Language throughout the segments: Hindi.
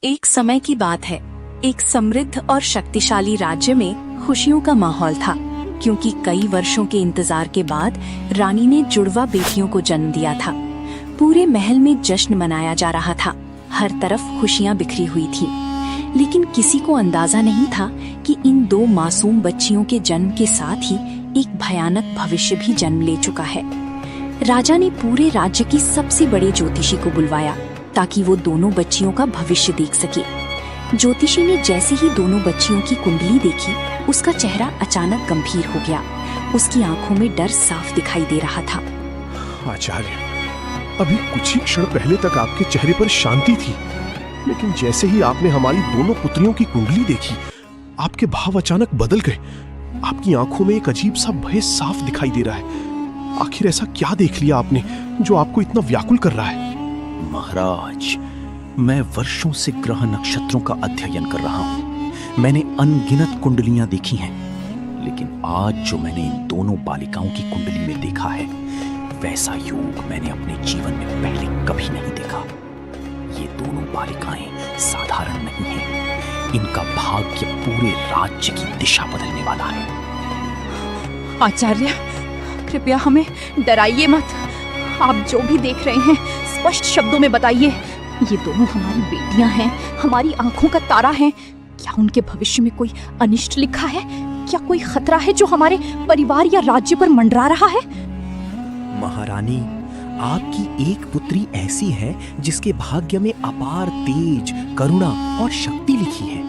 एक समय की बात है। एक समृद्ध और शक्तिशाली राज्य में खुशियों का माहौल था, क्योंकि कई वर्षों के इंतजार के बाद रानी ने जुड़वा बेटियों को जन्म दिया था। पूरे महल में जश्न मनाया जा रहा था, हर तरफ खुशियां बिखरी हुई थी। लेकिन किसी को अंदाजा नहीं था कि इन दो मासूम बच्चियों के जन्म के साथ ही एक भयानक भविष्य भी जन्म ले चुका है। राजा ने पूरे राज्य की सबसे बड़े ज्योतिषी को बुलवाया ताकि वो दोनों बच्चियों का भविष्य देख सके। ज्योतिषी ने जैसे ही दोनों बच्चियों की कुंडली देखी, उसका चेहरा अचानक गंभीर हो गया। उसकी आंखों में डर साफ दिखाई दे रहा था। आचार्य, अभी कुछ ही क्षण पहले तक आपके चेहरे पर शांति थी, लेकिन जैसे ही आपने हमारी दोनों पुत्रियों की कुंडली देखी, आपके भाव अचानक बदल गए। आपकी आंखों में एक अजीब सा भय साफ दिखाई दे रहा है। आखिर ऐसा क्या देख लिया आपने जो आपको इतना व्याकुल कर रहा है? महाराज, मैं वर्षों से ग्रह नक्षत्रों का अध्ययन कर रहा हूं। मैंने अनगिनत कुंडलियां देखी हैं, लेकिन आज जो मैंने इन दोनों बालिकाओं की कुंडली में देखा है, वैसा योग मैंने अपने जीवन में पहले कभी नहीं देखा। ये दोनों बालिकाएं साधारण नहीं हैं। इनका भाग्य पूरे राज्य की दिशा बदलने वाला है। आचार्य, कृपया हमें डराइए मत। आप जो भी देख रहे हैं स्पष्ट शब्दों में बताइए। ये दोनों हमारी बेटियां हैं, हमारी आंखों का तारा हैं। क्या उनके भविष्य में कोई अनिष्ट लिखा है? क्या कोई खतरा है जो हमारे परिवार या राज्य पर मंडरा रहा है? महारानी, आपकी एक पुत्री ऐसी है जिसके भाग्य में अपार तेज, करुणा और शक्ति लिखी है।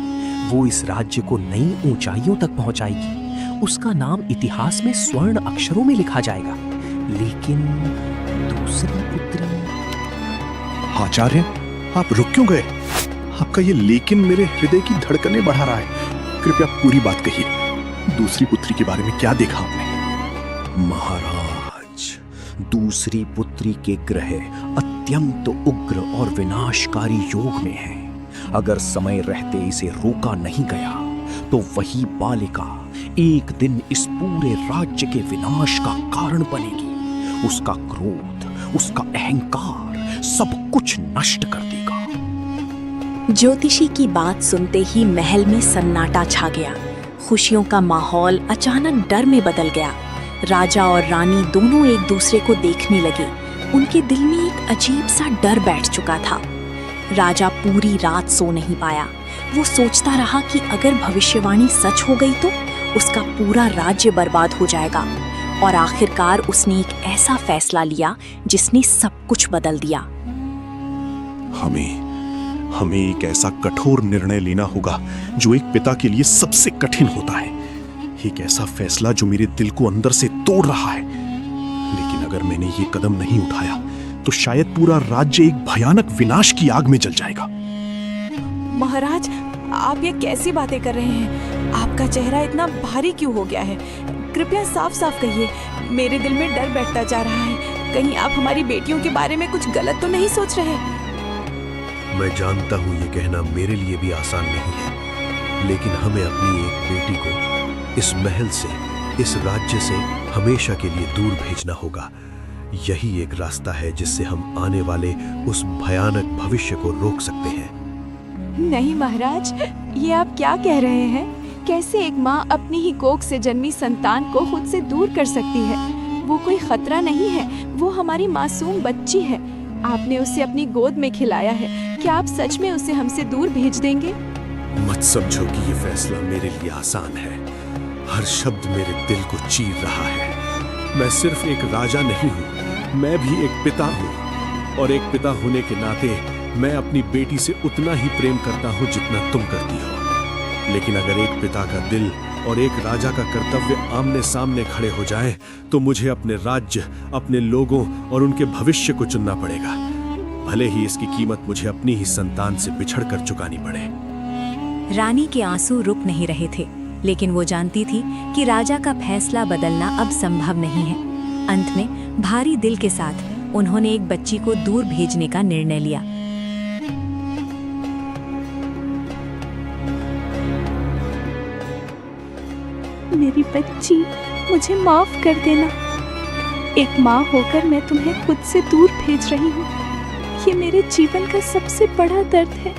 वो इस राज्य को नई ऊंचाइयों तक पहुंचाएगी। उसका नाम इतिहास में स्वर्ण अक्षरों में लिखा जाएगा। लेकिन दूसरी पुत्री... आचार्य, आप रुक क्यों गए? आपका ये लेकिन मेरे हृदय की धड़कनें बढ़ा रहा है। कृपया पूरी बात कहिए। दूसरी पुत्री के बारे में क्या देखा आपने? महाराज, दूसरी पुत्री के ग्रह अत्यंत उग्र और विनाशकारी योग में हैं। अगर समय रहते इसे रोका नहीं गया तो वही बालिका एक दिन इस पूरे राज्य के विनाश का कारण बनेगी। उसका क्रोध, उसका अहंकार सब कुछ नष्ट कर देगा। ज्योतिषी की बात सुनते ही महल में सन्नाटा छा गया। खुशियों का माहौल अचानक डर में बदल गया। राजा और रानी दोनों एक दूसरे को देखने लगे। उनके दिल में एक अजीब सा डर बैठ चुका था। राजा पूरी रात सो नहीं पाया। वो सोचता रहा कि अगर भविष्यवाणी सच हो गई तो उसका पूरा राज्य बर्बाद हो जाएगा। और आखिरकार उसने एक ऐसा फैसला लिया जिसने सब कुछ बदल दिया। हमें एक ऐसा कठोर निर्णय लेना होगा जो एक पिता के लिए सबसे कठिन होता है। एक ऐसा फैसला जो मेरे दिल को अंदर से तोड़ रहा है। लेकिन अगर मैंने ये कदम नहीं उठाया तो शायद पूरा राज्य एक भयानक विनाश की आग में जल जाएगा। महाराज, आप ये कैसी बातें कर रहे हैं? आपका चेहरा इतना भारी क्यों हो गया है? कृपया साफ साफ कहिए। मेरे दिल में डर बैठता जा रहा है। कहीं आप हमारी बेटियों के बारे में कुछ गलत तो नहीं सोच रहे? मैं जानता हूँ ये कहना मेरे लिए भी आसान नहीं है, लेकिन हमें अपनी एक बेटी को इस महल से, इस राज्य से हमेशा के लिए दूर भेजना होगा। यही एक रास्ता है जिससे हम आने वाले उस भयानक भविष्य को रोक सकते हैं। नहीं महाराज, ये आप क्या कह रहे हैं? कैसे एक माँ अपनी ही कोख से जन्मी संतान को खुद से दूर कर सकती है? वो कोई खतरा नहीं है, वो हमारी मासूम बच्ची है। आपने उसे अपनी गोद में खिलाया है। क्या आप सच में उसे हमसे दूर भेज देंगे? मत समझो कि ये फैसला मेरे लिए आसान है। हर शब्द मेरे दिल को चीर रहा है। मैं सिर्फ एक राजा नहीं हूँ, मैं भी एक पिता हूँ। और एक पिता होने के नाते मैं अपनी बेटी से उतना ही प्रेम करता हूँ जितना तुम करती हो। लेकिन अगर एक पिता का दिल और एक राजा का कर्तव्य आमने सामने खड़े हो जाएं, तो मुझे अपने राज्य, अपने लोगों और उनके भविष्य को चुनना पड़ेगा, भले ही इसकी कीमत मुझे अपनी ही संतान से बिछड़ कर चुकानी पड़े। रानी के आंसू रुक नहीं रहे थे, लेकिन वो जानती थी कि राजा का फैसला बदलना अब संभव नहीं है। अंत में भारी दिल के साथ उन्होंने एक बच्ची को दूर भेजने का निर्णय लिया। मेरी बच्ची, मुझे माफ कर देना। एक माँ होकर मैं तुम्हें खुद से दूर भेज रही हूँ। ये मेरे जीवन का सबसे बड़ा दर्द है।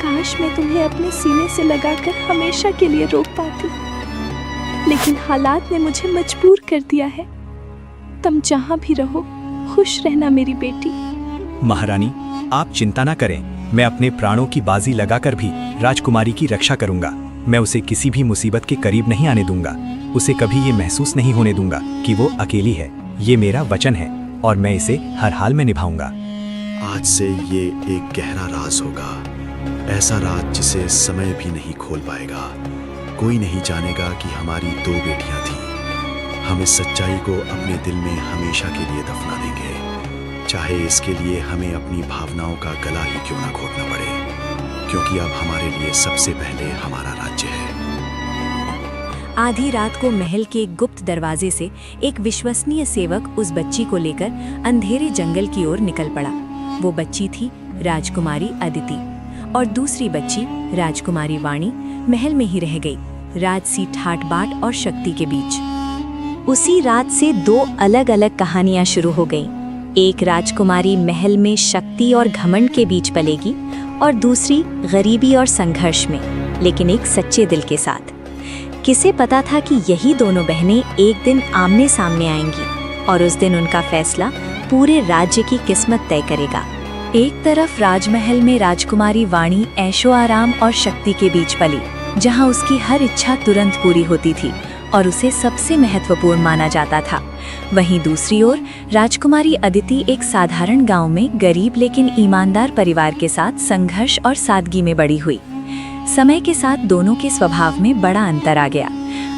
काश मैं तुम्हें अपने सीने से लगाकर हमेशा के लिए रोक पाती, लेकिन हालात ने मुझे मजबूर कर दिया है। तुम जहाँ भी रहो खुश रहना मेरी बेटी। महारानी, आप चिंता ना करें, मैं अपने प्राणों की बाजी लगाकर भी राजकुमारी की रक्षा करूंगा। मैं उसे किसी भी मुसीबत के करीब नहीं आने दूंगा। उसे कभी ये महसूस नहीं होने दूंगा कि वो अकेली है। ये मेरा वचन है और मैं इसे हर हाल में निभाऊंगा। आज से ये एक गहरा राज होगा, ऐसा राज जिसे समय भी नहीं खोल पाएगा। कोई नहीं जानेगा कि हमारी 2 बेटियां थीं। हम इस सच्चाई को अपने दिल में हमेशा के लिए दफना देंगे, चाहे इसके लिए हमें अपनी भावनाओं का गला ही क्यों ना घोटना पड़े, क्योंकि अब हमारे लिए सबसे पहले हमारा राज्य है। आधी रात को महल के एक गुप्त दरवाजे से एक विश्वसनीय सेवक उस बच्ची को लेकर अंधेरे जंगल की ओर निकल पड़ा। वो बच्ची थी राजकुमारी अदिति और दूसरी बच्ची राजकुमारी वाणी महल में ही रह गई, राजसी ठाट बाट और शक्ति के बीच। उसी रात से 2 अलग अलग कहानियां शुरू हो गईं। एक राजकुमारी महल में शक्ति और घमंड के बीच पलेगी और दूसरी गरीबी और संघर्ष में, लेकिन एक सच्चे दिल के साथ। किसे पता था कि यही दोनों बहनें एक दिन आमने सामने आएंगी और उस दिन उनका फैसला पूरे राज्य की किस्मत तय करेगा। एक तरफ राजमहल में राजकुमारी वाणी ऐशो आराम और शक्ति के बीच पली, जहां उसकी हर इच्छा तुरंत पूरी होती थी और उसे सबसे महत्वपूर्ण माना जाता था। वहीं दूसरी ओर राजकुमारी अदिति एक साधारण गांव में गरीब लेकिन ईमानदार परिवार के साथ संघर्ष और सादगी में बड़ी हुई। समय के साथ दोनों के स्वभाव में बड़ा अंतर आ गया।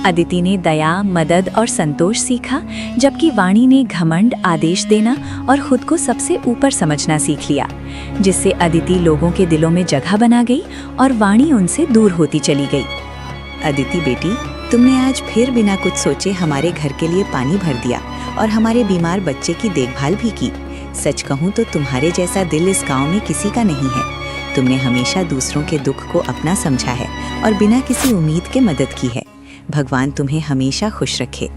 अदिति ने दया, मदद और संतोष सीखा, जबकि वाणी ने घमंड, आदेश देना और खुद को सबसे ऊपर समझना सीख लिया, जिससे अदिति लोगों के दिलों में जगह बना गई और वाणी उनसे दूर होती चली गई। अदिति बेटी, तुमने आज फिर बिना कुछ सोचे हमारे घर के लिए पानी भर दिया और हमारे बीमार बच्चे की देखभाल भी की। सच कहूँ तो तुम्हारे जैसा दिल इस गांव में किसी का नहीं है। तुमने हमेशा दूसरों के दुख को अपना समझा है और बिना किसी उम्मीद के मदद की है। भगवान तुम्हें हमेशा खुश रखे।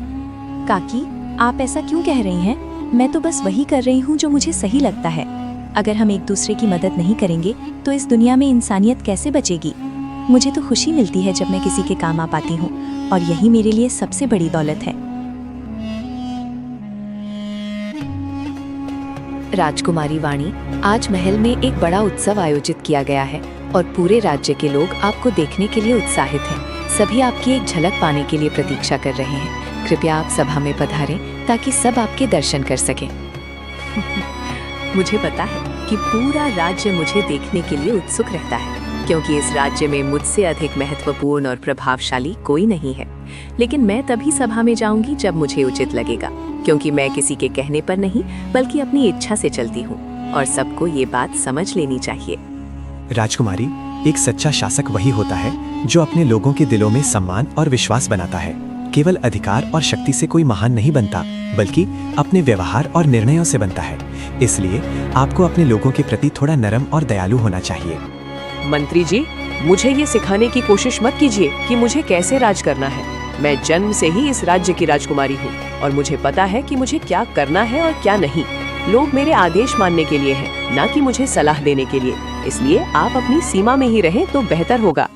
काकी, आप ऐसा क्यों कह रही हैं? मैं तो बस वही कर रही हूँ जो मुझे सही लगता है। अगर हम एक दूसरे की मदद नहीं करेंगे तो इस दुनिया में इंसानियत कैसे बचेगी? मुझे तो खुशी मिलती है जब मैं किसी के काम आ पाती हूँ, और यही मेरे लिए सबसे बड़ी दौलत है। राजकुमारी वाणी, आज महल में एक बड़ा उत्सव आयोजित किया गया है और पूरे राज्य के लोग आपको देखने के लिए उत्साहित हैं। सभी आपकी एक झलक पाने के लिए प्रतीक्षा कर रहे हैं। कृपया आप सभा में पधारें ताकि सब आपके दर्शन कर सकें। मुझे पता है कि पूरा राज्य मुझे देखने के लिए उत्सुक रहता है, क्योंकि इस राज्य में मुझसे अधिक महत्वपूर्ण और प्रभावशाली कोई नहीं है। लेकिन मैं तभी सभा में जाऊंगी जब मुझे उचित लगेगा, क्योंकि मैं किसी के कहने पर नहीं बल्कि अपनी इच्छा से चलती हूँ और सबको ये बात समझ लेनी चाहिए। राजकुमारी, एक सच्चा शासक वही होता है जो अपने लोगों के दिलों में सम्मान और विश्वास बनाता है। केवल अधिकार और शक्ति से कोई महान नहीं बनता, बल्कि अपने व्यवहार और निर्णयों से बनता है। इसलिए आपको अपने लोगों के प्रति थोड़ा नरम और दयालु होना चाहिए। मंत्री जी, मुझे ये सिखाने की कोशिश मत कीजिए कि मुझे कैसे राज करना है। मैं जन्म से ही इस राज्य की राजकुमारी हूँ और मुझे पता है कि मुझे क्या करना है और क्या नहीं। लोग मेरे आदेश मानने के लिए हैं, ना कि मुझे सलाह देने के लिए। इसलिए आप अपनी सीमा में ही रहें तो बेहतर होगा।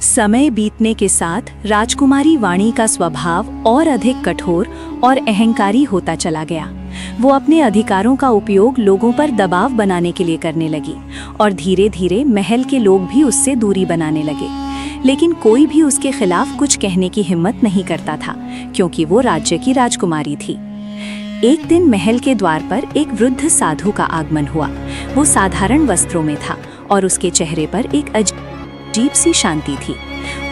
समय बीतने के साथ राजकुमारी वाणी का स्वभाव और अधिक कठोर और अहंकारी होता चला गया। वो अपने अधिकारों का उपयोग लोगों पर दबाव बनाने के लिए करने लगी और धीरे धीरे महल के लोग भी उससे दूरी बनाने लगे। लेकिन कोई भी उसके खिलाफ कुछ कहने की हिम्मत नहीं करता था, क्योंकि वो राज्य की राजकुमारी थी। एक दिन महल के द्वार पर एक वृद्ध साधु का आगमन हुआ। वो साधारण वस्त्रों में था और उसके चेहरे पर एक अजीब सी शांति थी।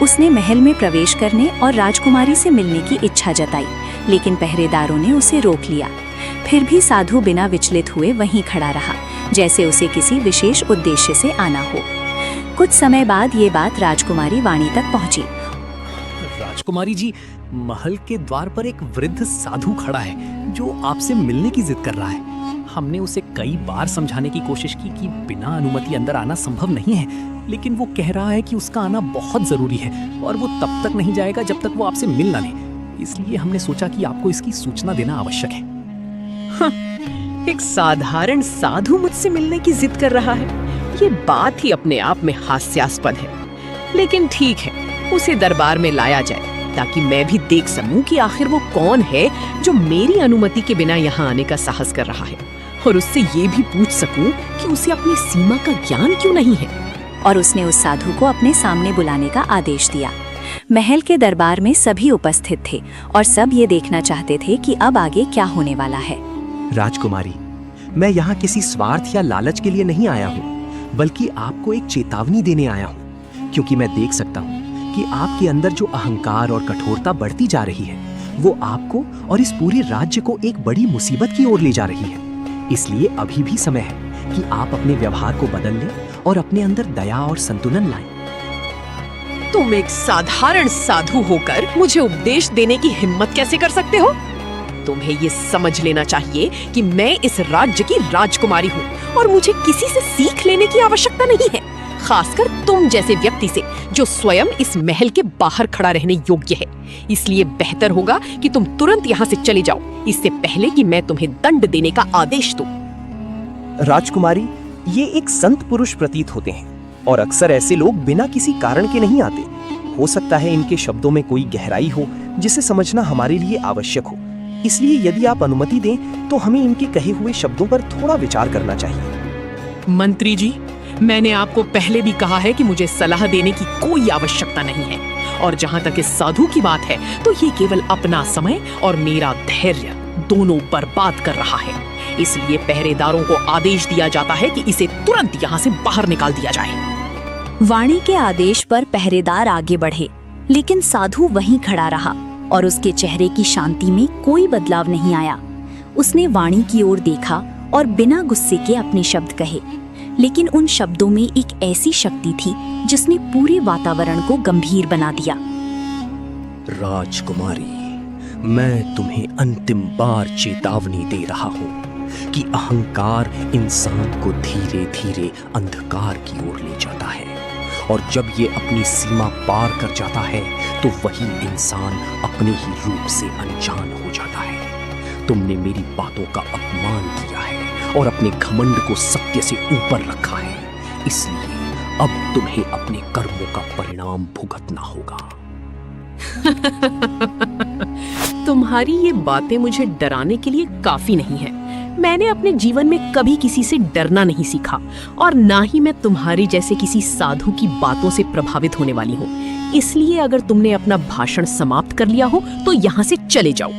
उसने महल में प्रवेश करने और राजकुमारी से मिलने की इच्छा जताई, लेकिन पहरेदारों ने उसे रोक लिया। फिर भी साधु बिना विचलित हुए वहीं खड़ा रहा, जैसे उसे किसी विशेष उद्देश्य से आना हो। कुछ समय बाद ये बात राजकुमारी वाणी तक पहुंची। राजकुमारी जी, महल के द्वार पर एक वृद्ध साधु खड़ा है जो आपसे मिलने की जिद कर रहा है। हमने उसे कई बार समझाने की कोशिश की कि बिना अनुमति अंदर आना संभव नहीं है, लेकिन वो कह रहा है कि उसका आना बहुत जरूरी है और वो तब तक नहीं जाएगा जब तक वो आपसे मिल ना ले। इसलिए हमने सोचा कि आपको इसकी सूचना देना आवश्यक है। एक साधारण साधु मुझसे मिलने की जिद कर रहा है, ये बात ही अपने आप में हास्यास्पद है, लेकिन ठीक है, उसे दरबार में लाया जाए ताकि मैं भी देख सकूं कि आखिर वो कौन है जो मेरी अनुमति के बिना यहाँ आने का साहस कर रहा है, और उससे ये भी पूछ सकूं कि उसे अपनी सीमा का ज्ञान क्यों नहीं है। और उसने उस साधु को अपने सामने बुलाने का आदेश दिया। महल के दरबार में सभी उपस्थित थे और सब ये देखना चाहते थे कि अब आगे क्या होने वाला है। राजकुमारी, मैं यहाँ किसी स्वार्थ या लालच के लिए नहीं आया हूँ, बल्कि आपको एक चेतावनी देने आया हूँ, क्योंकि मैं देख सकता हूँ कि आपके अंदर जो अहंकार और कठोरता बढ़ती जा रही है, वो आपको और इस पूरे राज्य को एक बड़ी मुसीबत की ओर ले जा रही है। इसलिए अभी भी समय है कि आप अपने व्यवहार को बदल लें और अपने अंदर दया और संतुलन लाएं। तुम एक साधारण साधु होकर मुझे उपदेश देने की हिम्मत कैसे कर सकते हो? तुम्हें ये समझ लेना चाहिए कि मैं इस राज्य की राजकुमारी हूँ और मुझे किसी से सीख लेने की आवश्यकता नहीं है, खासकर तुम जैसे व्यक्ति से जो स्वयं इस महल के बाहर खड़ा रहने योग्य है। इसलिए बेहतर होगा कि तुम तुरंत यहाँ से चले जाओ, इससे पहले कि मैं तुम्हें दंड देने का आदेश दूं। राजकुमारी, ये एक संत पुरुष प्रतीत होते हैं और अक्सर ऐसे लोग बिना किसी कारण के नहीं आते। हो सकता है इनके शब्दों में कोई गहराई हो जिसे समझना हमारे लिए आवश्यक हो। इसलिए यदि आप अनुमति दें तो हमें इनके कहे हुए शब्दों पर थोड़ा विचार करना चाहिए। मंत्री जी, मैंने आपको पहले भी कहा है कि मुझे सलाह देने की कोई आवश्यकता नहीं है, और जहाँ तक इस साधु की बात है तो ये केवल अपना समय और मेरा धैर्य दोनों बर्बाद कर रहा है। इसलिए पहरेदारों को आदेश दिया जाता है कि इसे तुरंत यहाँ से बाहर निकाल दिया जाए। वाणी के आदेश पर पहरेदार आगे बढ़े, लेकिन साधु वहीं खड़ा रहा और उसके चेहरे की शांति में कोई बदलाव नहीं आया। उसने वाणी की ओर देखा और बिना गुस्से के अपने शब्द कहे, लेकिन उन शब्दों में एक ऐसी शक्ति थी जिसने पूरे वातावरण को गंभीर बना दिया। राजकुमारी, मैं तुम्हें अंतिम बार चेतावनी दे रहा हूँ कि अहंकार इंसान को धीरे धीरे अंधकार की ओर ले जाता है, और जब ये अपनी सीमा पार कर जाता है तो वही इंसान अपने ही रूप से अनजान हो जाता है। तुमने मेरी बातों का अपमान किया है और अपने घमंड को सत्य से ऊपर रखा है, इसलिए अब तुम्हें अपने कर्मों का परिणाम भुगतना होगा। तुम्हारी ये बातें मुझे डराने के लिए काफी नहीं है। मैंने अपने जीवन में कभी किसी से डरना नहीं सीखा, और ना ही मैं तुम्हारी जैसे किसी साधु की बातों से प्रभावित होने वाली हूँ। इसलिए अगर तुमने अपना भाषण समाप्त कर लिया हो तो यहाँ से चले जाओ।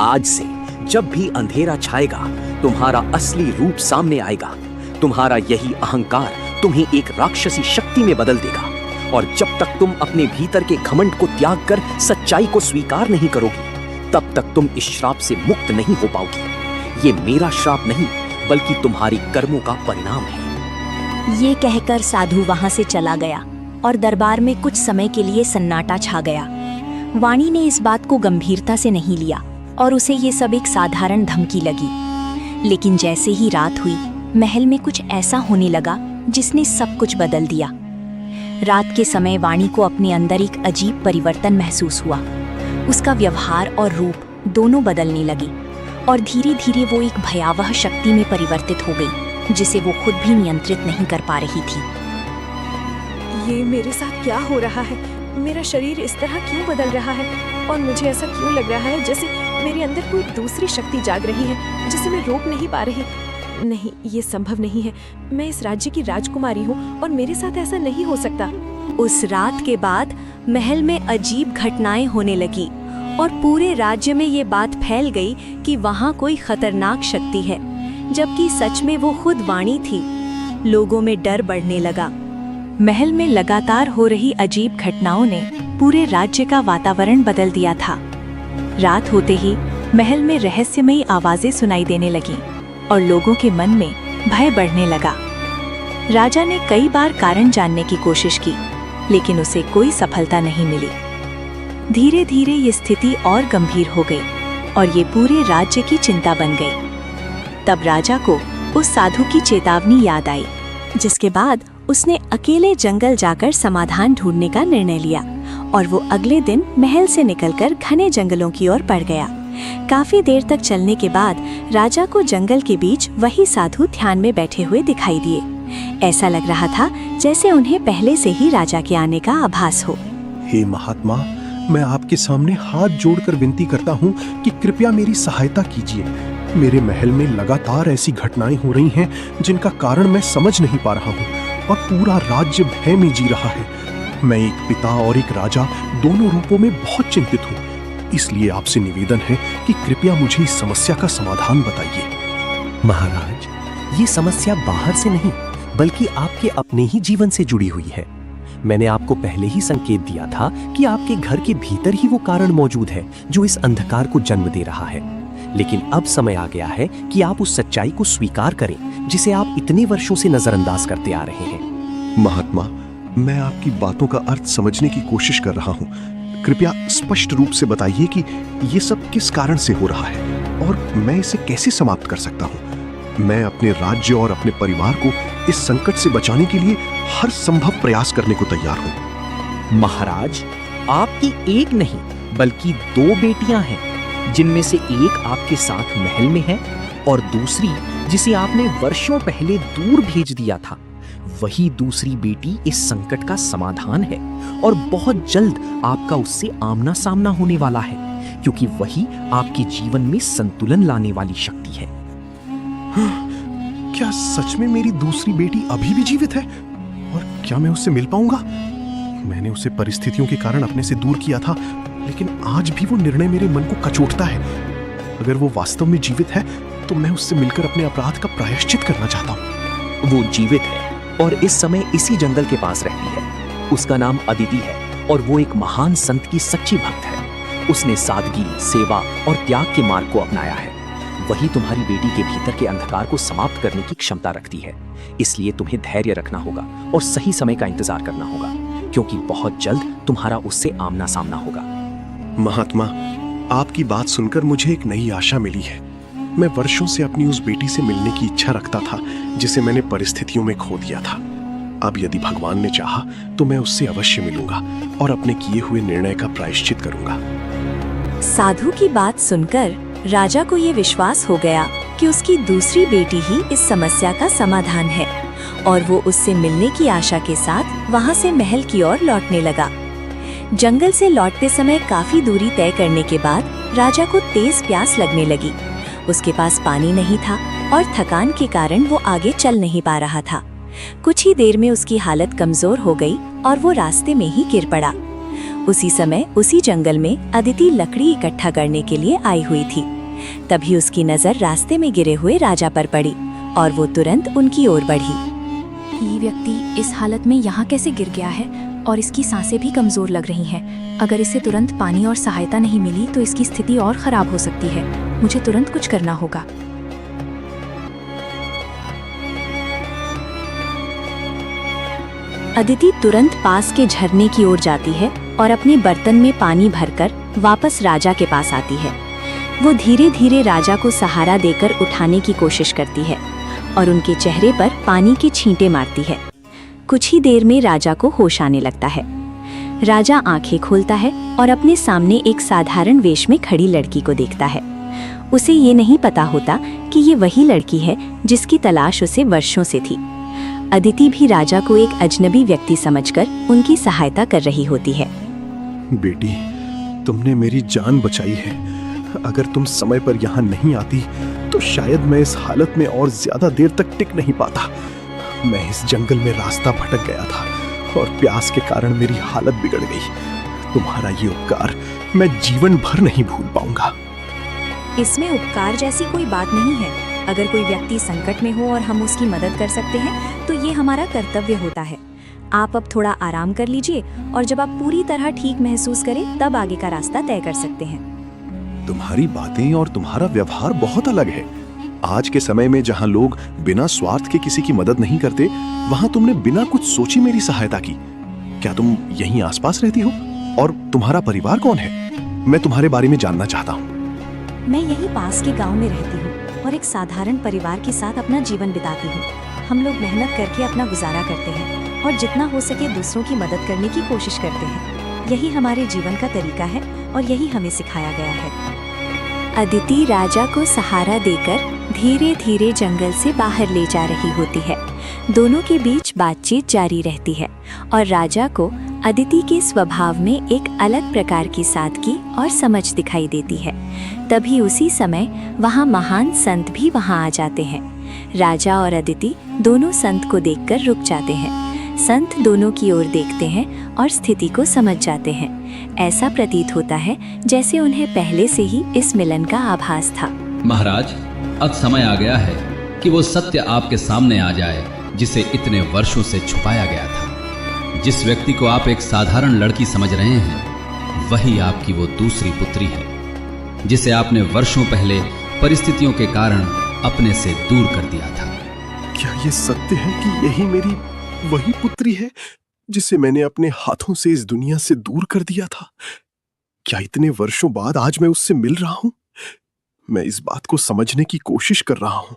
आज से जब भी अंधेरा छाएगा तुम्हारा असली रूप सामने आएगा। तुम्हारा यही अहंकार तुम्हें एक राक्षसी शक्ति में बदल देगा, और जब तक तुम अपने भीतर के घमंड को त्याग कर सच्चाई को स्वीकार नहीं करोगी, तब तक तुम इस श्राप से मुक्त नहीं हो पाओगी। ये मेरा श्राप नहीं, बल्कि तुम्हारी कर्मों का परिणाम है। ये कहकर साधु वहां से चला गया और दरबार में कुछ समय के लिए सन्नाटा छा गया। वाणी ने इस बात को गंभीरता से नहीं लिया और उसे ये सब एक साधारण धमकी लगी। लेकिन जैसे ही रात हुई, महल में कुछ ऐसा होने लगा जिसने सब कुछ बदल दिया। रात के समय वाणी को अपने अंदर एक अजीब परिवर्तन महसूस हुआ। उसका व्यवहार और रूप दोनों बदलने लगे और धीरे धीरे वो एक भयावह शक्ति में परिवर्तित हो गई, जिसे वो खुद भी नियंत्रित नहीं कर पा रही थी। ये मेरे साथ क्या हो रहा है? मेरा शरीर इस तरह क्यों बदल रहा है? और मुझे ऐसा क्यों लग रहा है जैसे मेरे अंदर कोई दूसरी शक्ति जाग रही है जिसे मैं रोक नहीं पा रही। नहीं, ये संभव नहीं है। मैं इस राज्य की राजकुमारी हूँ और मेरे साथ ऐसा नहीं हो सकता। उस रात के बाद महल में अजीब घटनाएं होने लगी और पूरे राज्य में ये बात फैल गई कि वहाँ कोई खतरनाक शक्ति है, जबकि सच में वो खुद वाणी थी। लोगों में डर बढ़ने लगा। महल में लगातार हो रही अजीब घटनाओं ने पूरे राज्य का वातावरण बदल दिया था। रात होते ही महल में रहस्यमयी आवाजें सुनाई देने लगीं और लोगों के मन में भय बढ़ने लगा। राजा ने कई बार कारण जानने की कोशिश की, लेकिन उसे कोई सफलता नहीं मिली। धीरे धीरे ये स्थिति और गंभीर हो गई और ये पूरे राज्य की चिंता बन गई। तब राजा को उस साधु की चेतावनी याद आई, जिसके बाद उसने अकेले जंगल जाकर समाधान ढूंढने का निर्णय लिया और वो अगले दिन महल से निकलकर घने जंगलों की ओर बढ़ गया। काफी देर तक चलने के बाद राजा को जंगल के बीच वही साधु ध्यान में बैठे हुए दिखाई दिए। ऐसा लग रहा था जैसे उन्हें पहले से ही राजा के आने का आभास हो। हे महात्मा, मैं आपके सामने हाथ जोड़कर विनती करता हूँ कि कृपया मेरी सहायता कीजिए। मेरे महल में लगातार ऐसी घटनाएं हो रही हैं जिनका कारण मैं समझ नहीं पा रहा हूँ और पूरा राज्य भय में जी रहा है। मैं एक पिता और एक राजा दोनों रूपों में बहुत चिंतित हूँ। इसलिए आपसे निवेदन है कि कृपया मुझे इस समस्या का समाधान बताइए। महाराज, ये समस्या बाहर से नहीं बल्कि आपके अपने ही जीवन से जुड़ी हुई है। मैंने आपको पहले ही संकेत दिया था कि आपके घर के भीतर ही वो कारण मौजूद है जो इस अंधकार को जन्म दे रहा है। लेकिन अब समय आ गया है कि आप उस सच्चाई को स्वीकार करें जिसे आप इतने वर्षों से नजरअंदाज करते आ रहे हैं। महात्मा, मैं आपकी बातों का अर्थ समझने की कोशिश कर रहा हूँ। कृपया स्पष्ट रूप से बताइए कि ये सब किस कारण से हो रहा है और मैं इसे कैसे समाप्त कर सकता हूँ। मैं अपने राज्य और अपने परिवार को इस संकट से बचाने के लिए हर संभव प्रयास करने को तैयार हूँ। महाराज, आपकी एक नहीं बल्कि 2 बेटियां हैं, जिनमें से एक आपके साथ महल में है और दूसरी जिसे आपने वर्षों पहले दूर भेज दिया था। वही दूसरी बेटी इस संकट का समाधान है और बहुत जल्द आपका उससे आमना सामना होने वाला है, क्योंकि वही आपके जीवन में संतुलन लाने वाली शक्ति है। क्या सच में मेरी दूसरी बेटी अभी भी जीवित है और क्या मैं उससे मिल पाऊंगा? मैंने उसे परिस्थितियों के कारण अपने से दूर किया था, लेकिन आज भी वो निर्णय मेरे मन को कचोटता है। अगर वो वास्तव में जीवित है तो मैं उससे मिलकर अपने अपराध का प्रायश्चित करना चाहता हूँ। वो जीवित है और इस समय इसी जंगल के पास रहती है। उसका नाम अदिति है और वो एक महान संत की सच्ची भक्त है। उसने सादगी, सेवा और त्याग के मार्ग को अपनाया है। वही तुम्हारी बेटी के भीतर के अंधकार को समाप्त करने की क्षमता रखती है। इसलिए तुम्हें धैर्य रखना होगा और सही समय का इंतजार करना होगा, क्योंकि बहुत जल्द तुम्हारा उससे आमना सामना होगा। महात्मा, आपकी बात सुनकर मुझे एक नई आशा मिली है। मैं वर्षों से अपनी उस बेटी से मिलने की इच्छा रखता था जिसे मैंने परिस्थितियों में खो दिया था। अब यदि भगवान ने चाहा तो मैं उससे अवश्य मिलूंगा और अपने किए हुए निर्णय का प्रायश्चित करूंगा। साधु की बात सुनकर राजा को ये विश्वास हो गया कि उसकी दूसरी बेटी ही इस समस्या का समाधान है और वो उससे मिलने की आशा के साथ वहां से महल की ओर लौटने लगा। जंगल से लौटते समय काफी दूरी तय करने के बाद राजा को तेज प्यास लगने लगी। उसके पास पानी नहीं था और थकान के कारण वो आगे चल नहीं पा रहा था। कुछ ही देर में उसकी हालत कमजोर हो गई और वो रास्ते में ही गिर पड़ा। उसी समय उसी जंगल में अदिति लकड़ी इकट्ठा करने के लिए आई हुई थी। तभी उसकी नजर रास्ते में गिरे हुए राजा पर पड़ी और वो तुरंत उनकी ओर बढ़ी। ये व्यक्ति इस हालत में यहाँ कैसे गिर गया है और इसकी सांसें भी कमजोर लग रही हैं। अगर इसे तुरंत पानी और सहायता नहीं मिली तो इसकी स्थिति और खराब हो सकती है। मुझे तुरंत कुछ करना होगा। अदिति तुरंत पास के झरने की ओर जाती है और अपने बर्तन में पानी भरकर वापस राजा के पास आती है। वो धीरे धीरे राजा को सहारा देकर उठाने की कोशिश करती है और उनके चेहरे पर पानी के छींटे मारती है। कुछ ही देर में राजा को होश आने लगता है। राजा आंखें खोलता है और अपने सामने एक साधारण वेश में खड़ी लड़की को देखता है। उसे ये नहीं पता होता कि ये वही लड़की है जिसकी तलाश उसे वर्षों से थी। अदिति भी राजा को एक अजनबी व्यक्ति समझकर उनकी सहायता कर रही होती है। बेटी, तुमने मेरी जान बचाई है। अगर तुम समय पर यहाँ नहीं आती तो शायद मैं इस हालत में और ज्यादा देर तक टिक नहीं पाता। मैं इस जंगल में रास्ता भटक गया था और प्यास के कारण मेरी हालत बिगड़ गई। तुम्हारा ये उपकार मैं जीवन भर नहीं भूल पाऊंगा। इसमें उपकार जैसी कोई बात नहीं है। अगर कोई व्यक्ति संकट में हो और हम उसकी मदद कर सकते हैं तो ये हमारा कर्तव्य होता है। आप अब थोड़ा आराम कर लीजिए और जब आप पूरी तरह ठीक महसूस करें तब आगे का रास्ता तय कर सकते हैं। तुम्हारी बातें और तुम्हारा व्यवहार बहुत अलग है। आज के समय में जहाँ लोग बिना स्वार्थ के किसी की मदद नहीं करते, वहाँ तुमने बिना कुछ सोची मेरी सहायता की। क्या तुम यहीं आसपास रहती हो? और तुम्हारा परिवार कौन है? मैं तुम्हारे बारे में जानना चाहता हूँ। मैं यहीं पास के गांव में रहती हूँ और एक साधारण परिवार के साथ अपना जीवन बिताती हूँ। हम लोग मेहनत करके अपना गुजारा करते हैं और जितना हो सके दूसरों की मदद करने की कोशिश करते हैं। यही हमारे जीवन का तरीका है और यही हमें सिखाया गया है। अदिति राजा को सहारा देकर धीरे धीरे जंगल से बाहर ले जा रही होती है। दोनों के बीच बातचीत जारी रहती है और राजा को अदिति के स्वभाव में एक अलग प्रकार की सादगी और समझ दिखाई देती है। तभी उसी समय वहाँ महान संत भी वहाँ आ जाते हैं। राजा और अदिति दोनों संत को देखकर रुक जाते हैं। संत दोनों की ओर देखते हैं और स्थिति को समझ जाते हैं। ऐसा प्रतीत होता है जैसे उन्हें पहले से ही इस मिलन का आभास था। महाराज, अब समय आ गया है कि वो सत्य आपके सामने आ जाए जिसे इतने वर्षों से छुपाया गया था। जिस व्यक्ति को आप एक साधारण लड़की समझ रहे हैं, वही आपकी वो दूसरी पुत्री है जिसे आपने वर्षों पहले परिस्थितियों के कारण अपने से दूर कर दिया था। क्या ये सत्य है कि यही मेरी वही पुत्री है जिसे मैंने अपने हाथों से इस दुनिया से दूर कर दिया था? क्या इतने वर्षों बाद आज मैं उससे मिल रहा हूं? मैं इस बात को समझने की कोशिश कर रहा हूं,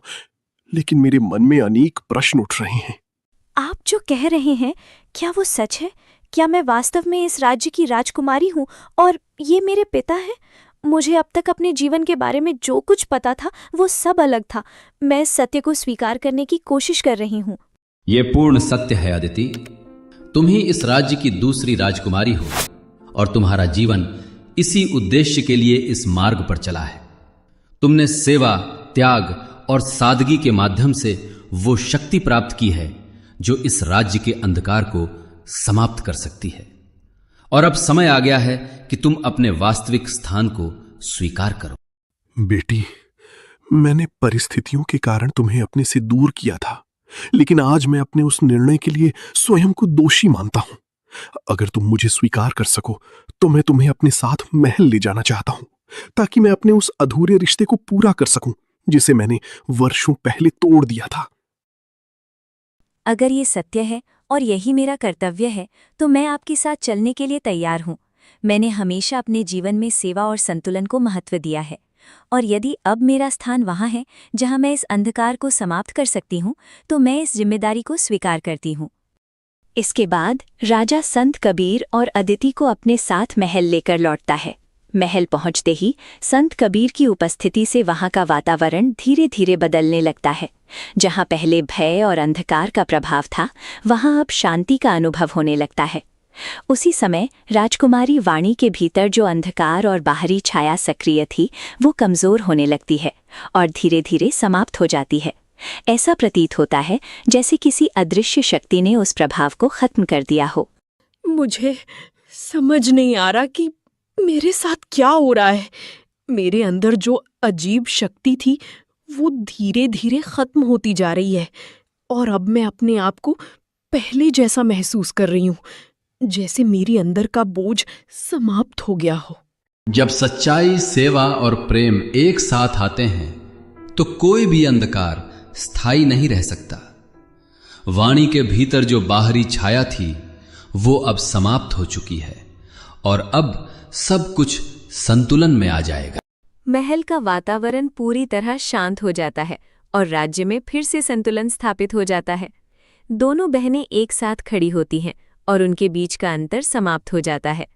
लेकिन मेरे मन में अनेक प्रश्न उठ रहे हैं। आप जो कह रहे हैं, क्या वो सच है? क्या मैं वास्तव में इस राज्य की राजकुमारी हूँ और ये मेरे पिता हैं? मुझे अब तक अपने जीवन के बारे में जो कुछ पता था वो सब अलग था। मैं इस सत्य को स्वीकार करने की कोशिश कर रही हूँ। ये पूर्ण सत्य है अदिति। तुम ही इस राज्य की दूसरी राजकुमारी हो और तुम्हारा जीवन इसी उद्देश्य के लिए इस मार्ग पर चला है। तुमने सेवा, त्याग और सादगी के माध्यम से वो शक्ति प्राप्त की है जो इस राज्य के अंधकार को समाप्त कर सकती है। और अब समय आ गया है कि तुम अपने वास्तविक स्थान को स्वीकार करो। बेटी, मैंने परिस्थितियों के कारण तुम्हें अपने से दूर किया था, लेकिन आज मैं अपने उस निर्णय के लिए स्वयं को दोषी मानता हूं। अगर तुम मुझे स्वीकार कर सको तो मैं तुम्हें अपने साथ महल ले जाना चाहता हूं, ताकि मैं अपने उस अधूरे रिश्ते को पूरा कर सकूं जिसे मैंने वर्षों पहले तोड़ दिया था। अगर ये सत्य है और यही मेरा कर्तव्य है तो मैं आपके साथ चलने के लिए तैयार हूँ। मैंने हमेशा अपने जीवन में सेवा और संतुलन को महत्व दिया है, और यदि अब मेरा स्थान वहाँ है जहाँ मैं इस अंधकार को समाप्त कर सकती हूँ, तो मैं इस जिम्मेदारी को स्वीकार करती हूँ। इसके बाद राजा संत कबीर और अदिति को अपने साथ महल लेकर लौटता है। महल पहुंचते ही संत कबीर की उपस्थिति से वहां का वातावरण धीरे धीरे बदलने लगता है। जहां पहले भय और अंधकार का प्रभाव था, वहां अब शांति का अनुभव होने लगता है। उसी समय राजकुमारी वाणी के भीतर जो अंधकार और बाहरी छाया सक्रिय थी, वो कमजोर होने लगती है और धीरे धीरे समाप्त हो जाती है। ऐसा प्रतीत होता है जैसे किसी अदृश्य शक्ति ने उस प्रभाव को खत्म कर दिया हो। मुझे समझ नहीं आ रहा कि मेरे साथ क्या हो रहा है। मेरे अंदर जो अजीब शक्ति थी वो धीरे धीरे खत्म होती जा रही है, और अब मैं अपने आप को पहले जैसा महसूस कर रही हूँ, जैसे मेरी अंदर का बोझ समाप्त हो गया हो। जब सच्चाई, सेवा और प्रेम एक साथ आते हैं तो कोई भी अंधकार स्थायी नहीं रह सकता। वाणी के भीतर जो बाहरी छाया थी वो अब समाप्त हो चुकी है और अब सब कुछ संतुलन में आ जाएगा। महल का वातावरण पूरी तरह शांत हो जाता है और राज्य में फिर से संतुलन स्थापित हो जाता है। दोनों बहनें एक साथ खड़ी होती हैं और उनके बीच का अंतर समाप्त हो जाता है।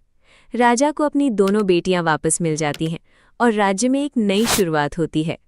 राजा को अपनी दोनों बेटियां वापस मिल जाती हैं और राज्य में एक नई शुरुआत होती है।